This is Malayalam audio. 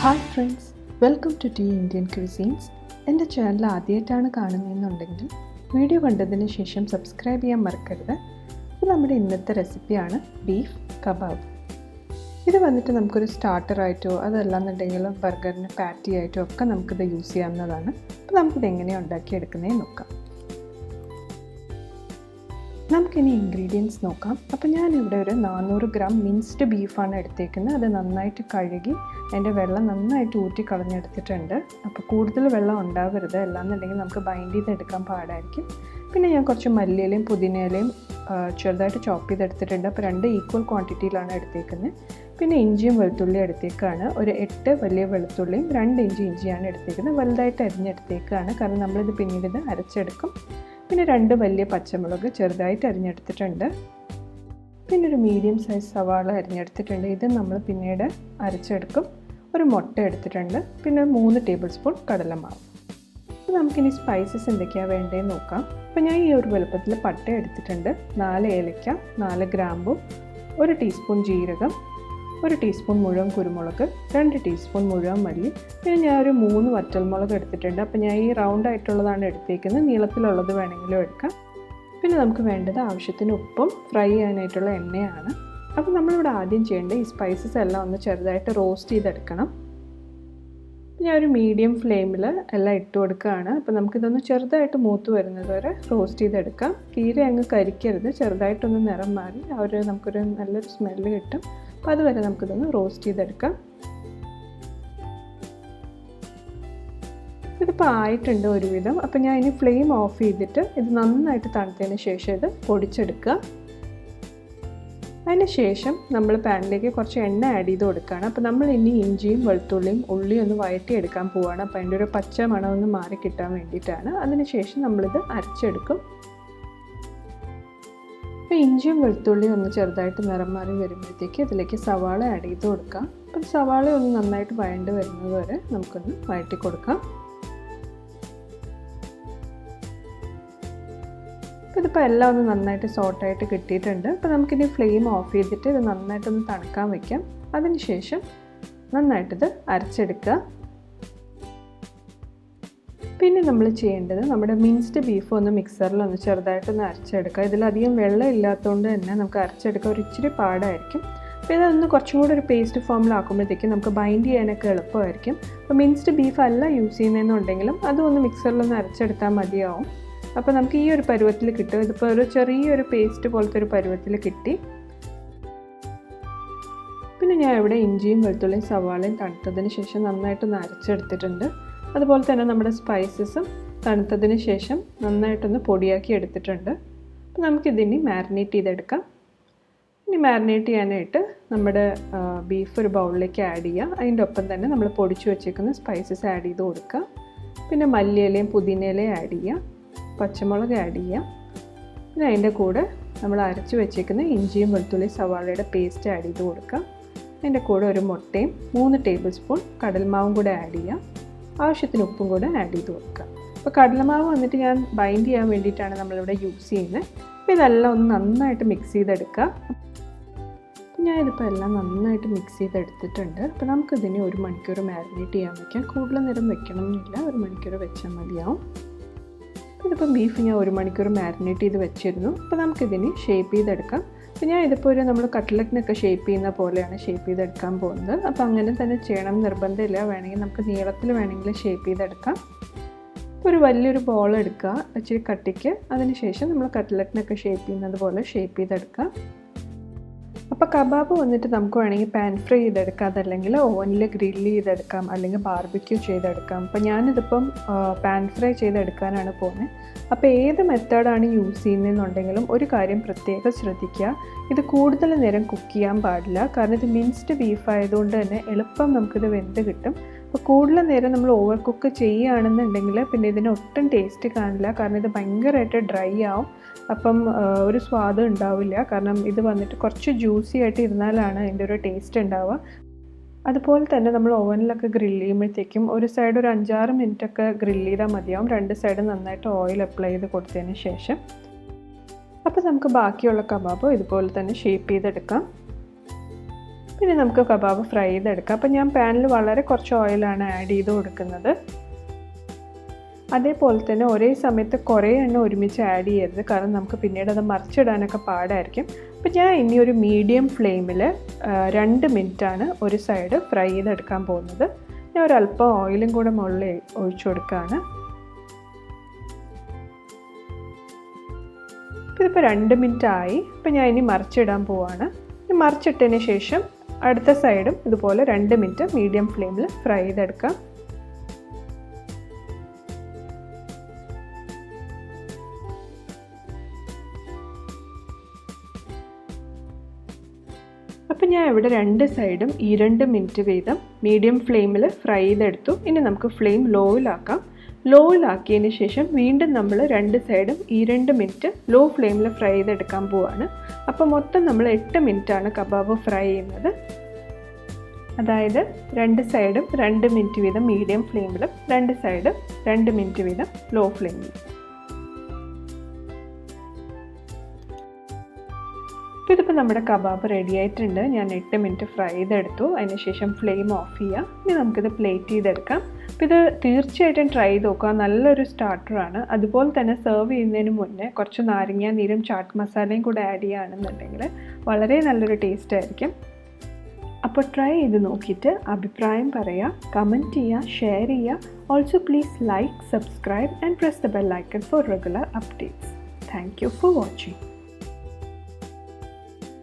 Hi friends, welcome to Indian cuisines. എൻ്റെ ചാനൽ ആദ്യമായിട്ടാണ് കാണുന്നതെന്നുണ്ടെങ്കിൽ വീഡിയോ കണ്ടതിന് ശേഷം സബ്സ്ക്രൈബ് ചെയ്യാൻ മറക്കരുത്. ഇത് നമ്മുടെ ഇന്നത്തെ റെസിപ്പിയാണ് ബീഫ് കബാബ്. ഇത് വന്നിട്ട് നമുക്കൊരു സ്റ്റാർട്ടറായിട്ടോ അതല്ലാന്നുണ്ടെങ്കിൽ ബർഗറിന് പാറ്റി ആയിട്ടോ ഒക്കെ നമുക്കിത് യൂസ് ചെയ്യാവുന്നതാണ്. അപ്പോൾ നമുക്കിത് എങ്ങനെയാണ് ഉണ്ടാക്കിയെടുക്കുന്നതെന്ന് നോക്കാം. നമുക്കിനി ഇൻഗ്രീഡിയൻസ് നോക്കാം. അപ്പോൾ ഞാനിവിടെ ഒരു 400 ഗ്രാം മിൻസ്ഡ് ബീഫാണ് എടുത്തേക്കുന്നത്. അത് നന്നായിട്ട് കഴുകി അതിൻ്റെ വെള്ളം നന്നായിട്ട് ഊറ്റി കളഞ്ഞെടുത്തിട്ടുണ്ട്. അപ്പോൾ കൂടുതൽ വെള്ളം ഉണ്ടാവരുത്, അല്ലാന്നുണ്ടെങ്കിൽ നമുക്ക് ബൈൻഡ് ചെയ്തെടുക്കാൻ പാടായിരിക്കും. പിന്നെ ഞാൻ കുറച്ച് മല്ലിയിലയും പുതിനയിലയും ചെറുതായിട്ട് ചോപ്പ് ചെയ്തെടുത്തിട്ടുണ്ട്. അപ്പോൾ 2 ഈക്വൽ ക്വാണ്ടിറ്റിയിലാണ് എടുത്തേക്കുന്നത്. പിന്നെ ഇഞ്ചിയും വെളുത്തുള്ളിയും എടുത്തേക്കാണ്. ഒരു 8 വലിയ വെളുത്തുള്ളിയും 2 ഇഞ്ച് ഇഞ്ചിയാണ് എടുത്തേക്കുന്നത്. വലുതായിട്ട് അരിഞ്ഞെടുത്തേക്കാണ്, കാരണം നമ്മളിത് പിന്നീട് ഇത് അരച്ചെടുക്കും. പിന്നെ 2 വലിയ പച്ചമുളക് ചെറുതായിട്ട് അരിഞ്ഞെടുത്തിട്ടുണ്ട്. പിന്നെ ഒരു മീഡിയം സൈസ് സവാള അരിഞ്ഞെടുത്തിട്ടുണ്ട്. ഇത് നമ്മൾ പിന്നീട് അരച്ചെടുക്കും. ഒരു മുട്ട എടുത്തിട്ടുണ്ട്. പിന്നെ 3 ടേബിൾ സ്പൂൺ കടലമാവ്. അപ്പോൾ നമുക്കിനി സ്പൈസസ് എന്തൊക്കെയാണ് വേണ്ടതെന്ന് നോക്കാം. അപ്പോൾ ഞാൻ ഈ ഒരു വലുപ്പത്തിൽ പട്ട എടുത്തിട്ടുണ്ട്. 4 ഏലക്ക, 4 ഗ്രാമ്പു, 1 ടീസ്പൂൺ ജീരകം, 1 ടീസ്പൂൺ മുഴുവൻ കുരുമുളക്, 2 ടീസ്പൂൺ മുഴുവൻ മല്ലി. പിന്നെ ഞാൻ ഒരു 3 വറ്റൽമുളക് എടുത്തിട്ടുണ്ട്. അപ്പോൾ ഞാൻ ഈ റൗണ്ട് ആയിട്ടുള്ളതാണ് എടുത്തേക്കുന്നത്. നീളത്തിലുള്ളത് വേണമെങ്കിലും എടുക്കാം. പിന്നെ നമുക്ക് വേണ്ടത് ആവശ്യത്തിന് ഉപ്പും ഫ്രൈ ചെയ്യാനായിട്ടുള്ള എണ്ണയാണ്. അപ്പോൾ നമ്മളിവിടെ ആദ്യം ചെയ്യേണ്ടത് ഈ സ്പൈസസ് എല്ലാം ഒന്ന് ചെറുതായിട്ട് റോസ്റ്റ് ചെയ്തെടുക്കണം. ഞാൻ ഒരു മീഡിയം ഫ്ലെയിമിൽ എല്ലാം ഇട്ട് കൊടുക്കുകയാണ്. അപ്പോൾ നമുക്കിതൊന്ന് ചെറുതായിട്ട് മൂത്ത് വരുന്നത് വരെ റോസ്റ്റ് ചെയ്തെടുക്കാം. തീരെ അങ്ങ് കരിക്കരുത്, ചെറുതായിട്ടൊന്ന് നിറം മാറി നമുക്കൊരു നല്ലൊരു സ്മെല്ല് കിട്ടും. അപ്പോൾ അതുവരെ നമുക്കിതൊന്ന് റോസ്റ്റ് ചെയ്തെടുക്കാം. ഇതിപ്പോൾ ആയിട്ടുണ്ട് ഒരുവിധം. അപ്പോൾ ഞാൻ ഇനി ഫ്ലെയിം ഓഫ് ചെയ്തിട്ട് ഇത് നന്നായിട്ട് തണുത്തതിന് ശേഷം ഇത് പൊടിച്ചെടുക്കുക. അതിന് ശേഷം നമ്മൾ പാനിലേക്ക് കുറച്ച് എണ്ണ ആഡ് ചെയ്ത് കൊടുക്കുകയാണ്. അപ്പോൾ നമ്മൾ ഇനി ഇഞ്ചിയും വെളുത്തുള്ളിയും ഉള്ളിയും ഒന്ന് വഴറ്റിയെടുക്കാൻ പോവുകയാണ്. അപ്പോൾ അതിൻ്റെ ഒരു പച്ച മണം ഒന്ന് മാറി കിട്ടാൻ വേണ്ടിയിട്ടാണ്. അതിന് ശേഷം നമ്മളിത് അരച്ചെടുക്കും. അപ്പോൾ ഇഞ്ചിയും വെളുത്തുള്ളിയും ഒന്ന് ചെറുതായിട്ട് നിറം മാറി വരുമ്പോഴത്തേക്ക് ഇതിലേക്ക് സവാള ആഡ് ചെയ്ത് കൊടുക്കാം. അപ്പോൾ സവാള ഒന്ന് നന്നായിട്ട് വഴണ്ട് വരുന്നത് വരെ നമുക്കൊന്ന് വഴറ്റി കൊടുക്കാം. അപ്പോൾ ഇതിപ്പോൾ എല്ലാം ഒന്ന് നന്നായിട്ട് സോട്ടായിട്ട് കിട്ടിയിട്ടുണ്ട്. അപ്പോൾ നമുക്കിനി ഫ്ലെയിം ഓഫ് ചെയ്തിട്ട് ഇത് നന്നായിട്ടൊന്ന് തണുക്കാൻ വയ്ക്കാം. അതിന് ശേഷം നന്നായിട്ടിത് അരച്ചെടുക്കുക. പിന്നെ നമ്മൾ ചെയ്യേണ്ടത് നമ്മുടെ മിൻസ്ഡ് ബീഫ് ഒന്ന് മിക്സറിലൊന്ന് ചെറുതായിട്ടൊന്ന് അരച്ചെടുക്കുക. ഇതിലധികം വെള്ളം ഇല്ലാത്തതുകൊണ്ട് തന്നെ നമുക്ക് അരച്ചെടുക്കാൻ ഒരു ഇച്ചിരി പാടായിരിക്കും. അപ്പോൾ ഇതൊന്ന് കുറച്ചും കൂടി ഒരു പേസ്റ്റ് ഫോമിലാക്കുമ്പോഴത്തേക്കും നമുക്ക് ബൈൻഡ് ചെയ്യാനൊക്കെ എളുപ്പമായിരിക്കും. അപ്പോൾ മിൻസ്ഡ് ബീഫ് അല്ല യൂസ് ചെയ്യുന്നതെന്നുണ്ടെങ്കിലും അതും ഒന്ന് മിക്സറിലൊന്ന് അരച്ചെടുത്താൽ മതിയാവും. അപ്പോൾ നമുക്ക് ഈ ഒരു പരുവത്തിൽ കിട്ടും. ഇതിപ്പോൾ ഒരു ചെറിയൊരു പേസ്റ്റ് പോലത്തെ ഒരു പരുവത്തിൽ കിട്ടി. പിന്നെ ഞാൻ ഇവിടെ ഇഞ്ചിയും വെളുത്തുള്ളിയും സവാളയും തണുത്തതിന് ശേഷം നന്നായിട്ടൊന്ന് അരച്ചെടുത്തിട്ടുണ്ട്. അതുപോലെ തന്നെ നമ്മുടെ സ്പൈസസും തണുത്തതിന് ശേഷം നന്നായിട്ടൊന്ന് പൊടിയാക്കി എടുത്തിട്ടുണ്ട്. അപ്പോൾ നമുക്കിതിനി മാരിനേറ്റ് ചെയ്തെടുക്കാം. ഇനി മാരിനേറ്റ് ചെയ്യാനായിട്ട് നമ്മുടെ ബീഫ് ഒരു ബൗളിലേക്ക് ആഡ് ചെയ്യുക. അതിൻ്റെ ഒപ്പം തന്നെ നമ്മൾ പൊടിച്ചു വെച്ചേക്കുന്ന സ്പൈസസ് ആഡ് ചെയ്ത് കൊടുക്കുക. പിന്നെ മല്ലിയിലയും പുതിനയിലയും ആഡ് ചെയ്യുക, പച്ചമുളക് ആഡ് ചെയ്യുക. പിന്നെ അതിൻ്റെ കൂടെ നമ്മൾ അരച്ച് വെച്ചേക്കുന്ന ഇഞ്ചിയും വെളുത്തുള്ളി സവാളയുടെ പേസ്റ്റ് ആഡ് ചെയ്ത് കൊടുക്കുക. അതിൻ്റെ കൂടെ ഒരു മുട്ടയും 3 ടേബിൾ സ്പൂൺ കടൽമാവും കൂടെ ആഡ് ചെയ്യുക. ആവശ്യത്തിന് ഉപ്പും കൂടെ ആഡ് ചെയ്ത് കൊടുക്കുക. അപ്പോൾ കടലമാവ് വന്നിട്ട് ഞാൻ ബൈൻഡ് ചെയ്യാൻ വേണ്ടിയിട്ടാണ് നമ്മളിവിടെ യൂസ് ചെയ്യുന്നത്. അപ്പോൾ ഇതെല്ലാം ഒന്ന് നന്നായിട്ട് മിക്സ് ചെയ്തെടുക്കുക. അപ്പോൾ ഞാനിതിപ്പോൾ എല്ലാം നന്നായിട്ട് മിക്സ് ചെയ്തെടുത്തിട്ടുണ്ട്. അപ്പോൾ നമുക്കിതിനെ 1 മണിക്കൂർ മാരിനേറ്റ് ചെയ്യാൻ വയ്ക്കാം. കൂടുതൽ നേരം വെക്കണം എന്നില്ല, 1 മണിക്കൂർ വെച്ചാൽ മതിയാവും. ഇതിപ്പോൾ ബീഫ് ഞാൻ 1 മണിക്കൂർ മാരിനേറ്റ് ചെയ്ത് വെച്ചിരുന്നു. അപ്പോൾ നമുക്കിതിനെ ഷേപ്പ് ചെയ്തെടുക്കാം. അപ്പോൾ ഞാൻ ഇതിപ്പോൾ നമ്മൾ കട്ട്ലറ്റിനൊക്കെ ഷേപ്പ് ചെയ്യുന്ന പോലെയാണ് ഷേപ്പ് ചെയ്തെടുക്കാൻ പോകുന്നത്. അപ്പോൾ അങ്ങനെ തന്നെ ചെയ്യണം നിർബന്ധമില്ല, വേണമെങ്കിൽ നമുക്ക് നീളത്തിൽ വേണമെങ്കിൽ ഷേപ്പ് ചെയ്തെടുക്കാം. അപ്പോൾ ഒരു വലിയൊരു ബോൾ എടുക്കുക, ഇച്ചിരി കട്ടിക്ക്. അതിനുശേഷം നമ്മൾ കട്ട്ലറ്റിനൊക്കെ ഷേപ്പ് ചെയ്യുന്നത് പോലെ ഷേപ്പ് ചെയ്തെടുക്കാം. അപ്പോൾ കബാബ് വന്നിട്ട് നമുക്ക് വേണമെങ്കിൽ പാൻ ഫ്രൈ ചെയ്തെടുക്കാം, അതല്ലെങ്കിൽ ഓവനിൽ ഗ്രില്ല് ചെയ്തെടുക്കാം, അല്ലെങ്കിൽ ബാർബിക്യൂ ചെയ്തെടുക്കാം. അപ്പോൾ ഞാനിതിപ്പം പാൻ ഫ്രൈ ചെയ്തെടുക്കാനാണ് പോകുന്നത്. അപ്പോൾ ഏത് മെത്തേഡാണ് യൂസ് ചെയ്യുന്നതെന്നുണ്ടെങ്കിലും ഒരു കാര്യം പ്രത്യേകം ശ്രദ്ധിക്കുക, ഇത് കൂടുതൽ നേരം കുക്ക് ചെയ്യാൻ പാടില്ല. കാരണം ഇത് മിൻസ്ഡ് ബീഫ് ആയതുകൊണ്ട് തന്നെ എളുപ്പം നമുക്കിത് വെന്ത് കിട്ടും. അപ്പോൾ കൂടുതൽ നേരം നമ്മൾ ഓവർ കുക്ക് ചെയ്യുകയാണെന്നുണ്ടെങ്കിൽ പിന്നെ ഇതിന് ഒട്ടും ടേസ്റ്റ് കാണില്ല, കാരണം ഇത് ഭയങ്കരമായിട്ട് ഡ്രൈ ആവും. അപ്പം ഒരു സ്വാദം ഉണ്ടാവില്ല. കാരണം ഇത് വന്നിട്ട് കുറച്ച് ജ്യൂസി ആയിട്ട് ഇരുന്നാലാണ് അതിൻ്റെ ഒരു ടേസ്റ്റ് ഉണ്ടാവുക. അതുപോലെ തന്നെ നമ്മൾ ഓവനിലൊക്കെ ഗ്രില്ല് ചെയ്യുമ്പോഴത്തേക്കും ഒരു സൈഡ് ഒരു 5-6 മിനിറ്റൊക്കെ ഗ്രില്ല് ചെയ്താൽ മതിയാവും. 2 സൈഡ് നന്നായിട്ട് ഓയിൽ അപ്ലൈ ചെയ്ത് കൊടുത്തതിന് ശേഷം. അപ്പോൾ നമുക്ക് ബാക്കിയുള്ള കബാബ് ഇതുപോലെ തന്നെ ഷേപ്പ് ചെയ്തെടുക്കാം. പിന്നെ നമുക്ക് കബാബ് ഫ്രൈ ചെയ്തെടുക്കാം. അപ്പോൾ ഞാൻ പാനിൽ വളരെ കുറച്ച് ഓയിലാണ് ആഡ് ചെയ്ത് കൊടുക്കുന്നത്. അതേപോലെ തന്നെ ഒരേ സമയത്ത് കുറേ എണ്ണ ഒരുമിച്ച് ആഡ് ചെയ്യരുത്, കാരണം നമുക്ക് പിന്നീട് അത് മറിച്ചിടാനൊക്കെ പാടായിരിക്കും. അപ്പോൾ ഞാൻ ഇനി ഒരു മീഡിയം ഫ്ലെയിമിൽ 2 മിനിറ്റാണ് ഒരു സൈഡ് ഫ്രൈ ചെയ്തെടുക്കാൻ പോകുന്നത്. ഞാൻ ഒരല്പം ഓയിലും കൂടെ മുകളിൽ ഒഴിച്ചു കൊടുക്കുകയാണ്. ഇതിപ്പോൾ 2 മിനിറ്റ് ആയി. അപ്പോൾ ഞാൻ ഇനി മറിച്ചിടാൻ പോവാണ്. മറിച്ചിട്ടതിന് ശേഷം അടുത്ത സൈഡും ഇതുപോലെ 2 മിനിറ്റ് മീഡിയം ഫ്ലെയിമിൽ ഫ്രൈ ചെയ്തെടുക്കാം. അപ്പോൾ ഞാൻ ഇവിടെ 2 സൈഡും ഈ 2 മിനിറ്റ് വീതം മീഡിയം ഫ്ലെയിമിൽ ഫ്രൈ ചെയ്തെടുത്തു. ഇനി നമുക്ക് ഫ്ലെയിം ലോയിലാക്കാം. ലോയിലാക്കിയതിന് ശേഷം വീണ്ടും നമ്മൾ 2 സൈഡും ഈ 2 മിനിറ്റ് ലോ ഫ്ലെയിമിൽ ഫ്രൈ ചെയ്തെടുക്കാൻ പോവാണ്. അപ്പോൾ മൊത്തം നമ്മൾ 8 മിനിറ്റാണ് കബാബ് ഫ്രൈ ചെയ്യുന്നത്. അതായത് 2 സൈഡും 2 മിനിറ്റ് വീതം മീഡിയം ഫ്ലെയിമിലും 2 സൈഡും 2 മിനിറ്റ് വീതം ലോ ഫ്ലെയിമിലും. അപ്പോൾ ഇതിപ്പോൾ നമ്മുടെ കബാബ് റെഡി ആയിട്ടുണ്ട്. ഞാൻ 8 മിനിറ്റ് ഫ്രൈ ചെയ്തെടുത്തു. അതിനുശേഷം ഫ്ലെയിം ഓഫ് ചെയ്യാം. ഇനി നമുക്കിത് പ്ലേറ്റ് ചെയ്തെടുക്കാം. അപ്പോൾ ഇത് തീർച്ചയായിട്ടും ട്രൈ ചെയ്ത് നോക്കുക. നല്ലൊരു സ്റ്റാർട്ടറാണ്. അതുപോലെ തന്നെ സെർവ് ചെയ്യുന്നതിന് മുന്നേ കുറച്ച് നാരങ്ങ നീരും ചാട്ട് മസാലയും കൂടെ ആഡ് ചെയ്യുകയാണെന്നുണ്ടെങ്കിൽ വളരെ നല്ലൊരു ടേസ്റ്റ് ആയിരിക്കും. അപ്പോൾ ട്രൈ ചെയ്ത് നോക്കിയിട്ട് അഭിപ്രായം പറയുക, കമൻറ്റ് ചെയ്യുക, ഷെയർ ചെയ്യുക. Also please like, subscribe and press the bell icon four regular updates. Thank you for watching.